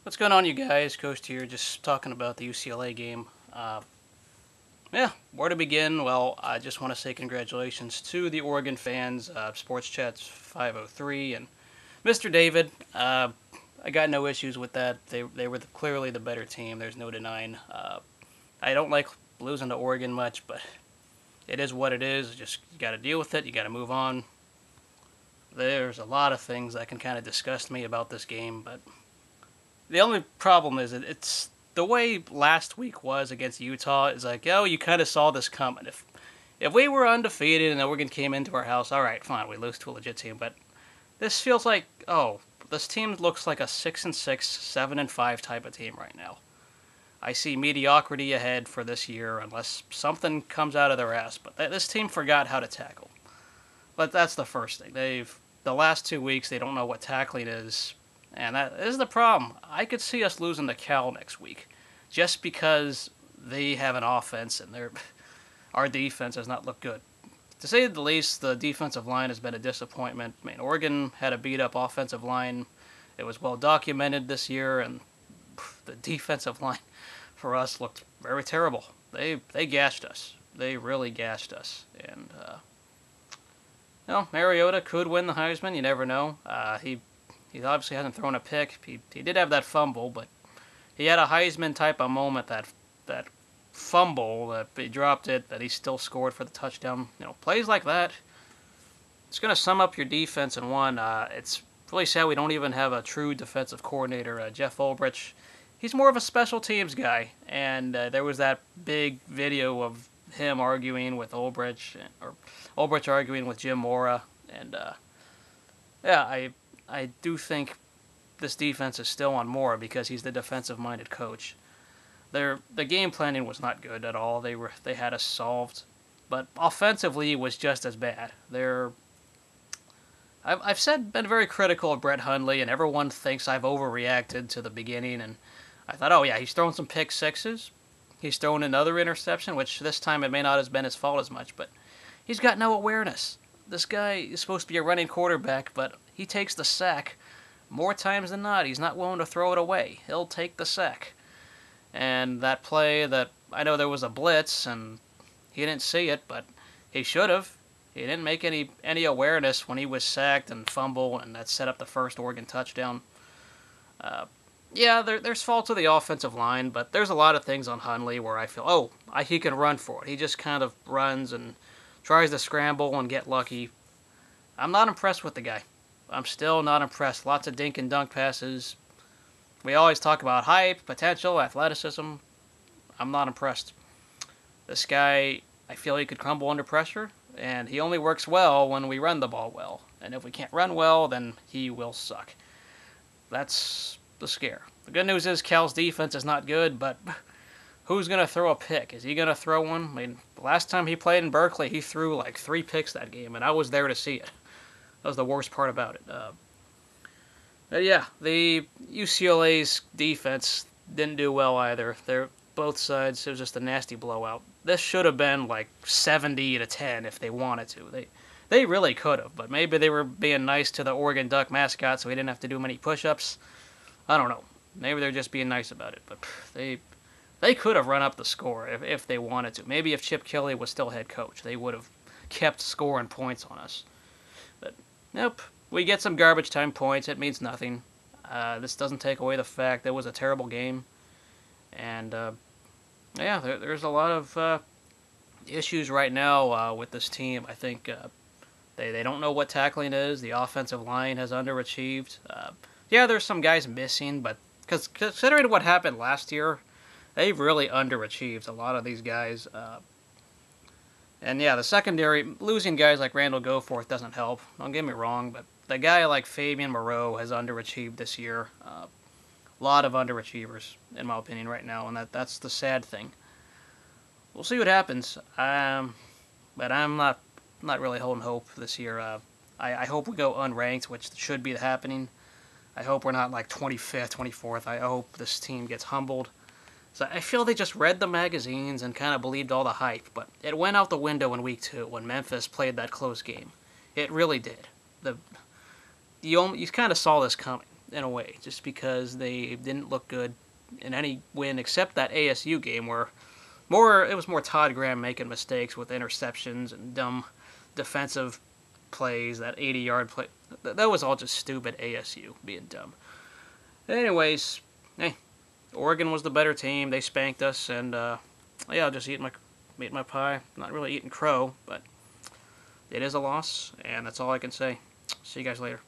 What's going on, you guys? Coast here, just talking about the UCLA game. Yeah, where to begin? Well, I just want to say congratulations to the Oregon fans, Sports Chats 503, and Mr. David. I got no issues with that. They were clearly the better team. There's no denying. I don't like losing to Oregon much, but it is what it is. Just you got to deal with it. You got to move on. There's a lot of things that can kind of disgust me about this game, but the only problem is it's the way last week was against Utah. Is like, oh, you kind of saw this coming. If we were undefeated and Oregon came into our house, all right, fine, we lose to a legit team. But this feels like, oh, this team looks like a 6-6, 7-5 type of team right now. I see mediocrity ahead for this year unless something comes out of their ass. But this team forgot how to tackle. But that's the first thing. The last 2 weeks they don't know what tackling is. And that is the problem. I could see us losing to Cal next week, just because they have an offense and our defense does not look good. To say the least, the defensive line has been a disappointment. I mean, Oregon had a beat-up offensive line. It was well documented this year, and the defensive line for us looked very terrible. They gashed us. They really gashed us. And Mariota could win the Heisman. You never know. He obviously hasn't thrown a pick. He did have that fumble, but he had a Heisman type of moment. That fumble that he dropped it, that he still scored for the touchdown. Plays like that. It's going to sum up your defense in one. It's really sad we don't even have a true defensive coordinator, Jeff Ulbrich. He's more of a special teams guy, and there was that big video of him arguing with Ulbrich, or Ulbrich arguing with Jim Mora, and I do think this defense is still on Mora because he's the defensive-minded coach. The game planning was not good at all. They had us solved, but offensively it was just as bad. I've been very critical of Brett Hundley, and everyone thinks I've overreacted to the beginning. And I thought, oh yeah, he's thrown some pick sixes. He's thrown another interception, which this time it may not have been his fault as much, but he's got no awareness. This guy is supposed to be a running quarterback, but he takes the sack more times than not. He's not willing to throw it away. He'll take the sack. And that play that, I know there was a blitz, and he didn't see it, but he should have. He didn't make any awareness when he was sacked and fumble, and that set up the first Oregon touchdown. There's faults of the offensive line, but there's a lot of things on Hundley where I feel, he can run for it. He just kind of runs and tries to scramble and get lucky. I'm not impressed with the guy. I'm still not impressed. Lots of dink and dunk passes. We always talk about hype, potential, athleticism. I'm not impressed. This guy, I feel he could crumble under pressure, and he only works well when we run the ball well. And if we can't run well, then he will suck. That's the scare. The good news is Cal's defense is not good, but who's going to throw a pick? Is he going to throw one? I mean, the last time he played in Berkeley, he threw like 3 picks that game, and I was there to see it. That was the worst part about it. The UCLA's defense didn't do well either. They're both sides. It was just a nasty blowout. This should have been like 70-10 if they wanted to. They really could have, but maybe they were being nice to the Oregon Duck mascot, so he didn't have to do many push-ups. I don't know. Maybe they're just being nice about it, but they could have run up the score if they wanted to. Maybe if Chip Kelly was still head coach, they would have kept scoring points on us. But nope. We get some garbage time points. It means nothing. This doesn't take away the fact that it was a terrible game. And, there's a lot of issues right now with this team. I think they don't know what tackling is. The offensive line has underachieved. There's some guys missing, but because considering what happened last year, they've really underachieved, a lot of these guys. The secondary, losing guys like Randall Goforth doesn't help. Don't get me wrong, but the guy like Fabian Moreau has underachieved this year. A lot of underachievers, in my opinion, right now, and that's the sad thing. We'll see what happens. But I'm not really holding hope this year. I hope we go unranked, which should be happening. I hope we're not like 25th, 24th. I hope this team gets humbled. So I feel they just read the magazines and kind of believed all the hype, but it went out the window in week 2 when Memphis played that close game. It really did. You kind of saw this coming. in a way, just because they didn't look good in any win except that ASU game where it was more Todd Graham making mistakes with interceptions and dumb defensive plays, that 80-yard play. That was all just stupid ASU being dumb. Anyways, hey, Oregon was the better team. They spanked us, and yeah, I'll just eat my pie. Not really eating crow, but it is a loss, and that's all I can say. See you guys later.